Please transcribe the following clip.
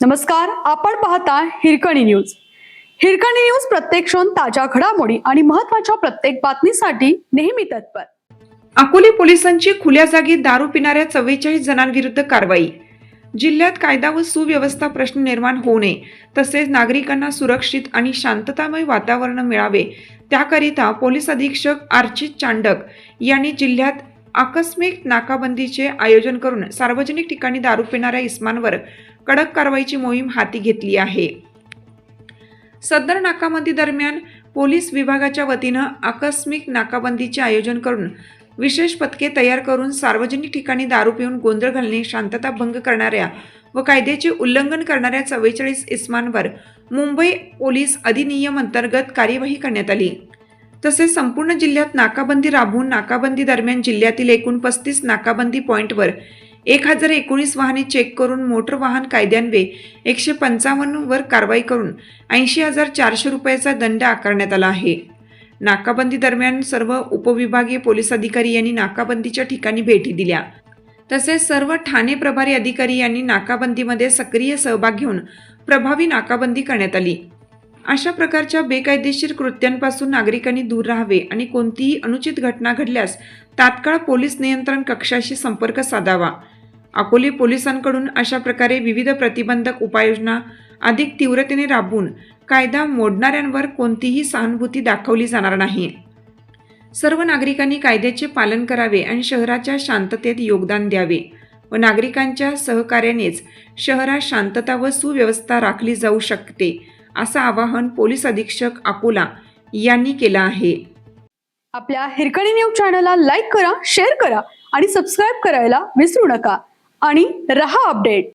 नमस्कार, आपण पाहता हिरकणी न्यूज. हिरकणी न्यूज प्रत्येक क्षण ताज्या घडामोडी आणि महत्त्वाच्या प्रत्येक बातमीसाठी नेहमी तत्पर. अकोले पोलिसांची खुल्या जागी दारू पिणाऱ्या 44 जणांविरुद्ध कारवाई. जिल्ह्यात कायदा व सुव्यवस्था प्रश्न निर्माण होऊ नये तसेच नागरिकांना सुरक्षित आणि शांततामय वातावरण मिळावे त्याकरिता पोलीस अधीक्षक अर्चित चांडक यांनी जिल्ह्यात आकस्मिक नाकाबंदीचे आयोजन करून सार्वजनिक ठिकाणी दारू पिणाऱ्या इस्मांवर कडक कारवाईची मोहीम हाती घेतली आहे. सदर नाकाबंदी दरम्यान पोलीस विभागाच्या वतीनं आकस्मिक नाकाबंदीचे आयोजन करून विशेष पथके तयार करून सार्वजनिक ठिकाणी दारू पिऊन गोंधळ घालणे, शांतता भंग करणाऱ्या व कायद्याचे उल्लंघन करणाऱ्या 44 इस्मांवर मुंबई पोलीस अधिनियम अंतर्गत कार्यवाही करण्यात आली. तसेच संपूर्ण जिल्ह्यात नाकाबंदी राबवून नाकाबंदी दरम्यान जिल्ह्यातील एकूण 35 नाकाबंदी पॉईंटवर 1019 वाहने चेक करून मोटर वाहन कायद्यान्वये 155 वर कारवाई करून 80,400 रुपयाचा दंड आकारण्यात आला आहे. नाकाबंदी दरम्यान सर्व उपविभागीय पोलीस अधिकारी यांनी नाकाबंदीच्या ठिकाणी भेटी दिल्या. तसेच सर्व ठाणे प्रभारी अधिकारी यांनी नाकाबंदीमध्ये सक्रिय सहभाग घेऊन प्रभावी नाकाबंदी करण्यात आली. अशा प्रकारच्या बेकायदेशीर कृत्यांपासून नागरिकांनी दूर राहावे आणि कोणतीही अनुचित घटना घडल्यास तात्काळ पोलीस नियंत्रण कक्षाशी संपर्क साधावा. अकोले पोलिसांकडून अशा प्रकारे विविध प्रतिबंधक उपाययोजना अधिक तीव्रतेने राबवून कायदा मोडणाऱ्यांवर कोणतीही सहानुभूती दाखवली जाणार नाही. सर्व नागरिकांनी कायद्याचे पालन करावे आणि शहराच्या शांततेत योगदान द्यावे व नागरिकांच्या सहकार्यानेच शहरात शांतता व सुव्यवस्था राखली जाऊ शकते असं आवाहन पोलीस अधीक्षक अकोला यांनी केलं आहे. आपल्या हिरकणी न्यूज चॅनलला लाईक करा, शेअर करा आणि सबस्क्राईब करायला विसरू नका आणि रहा अपडेट.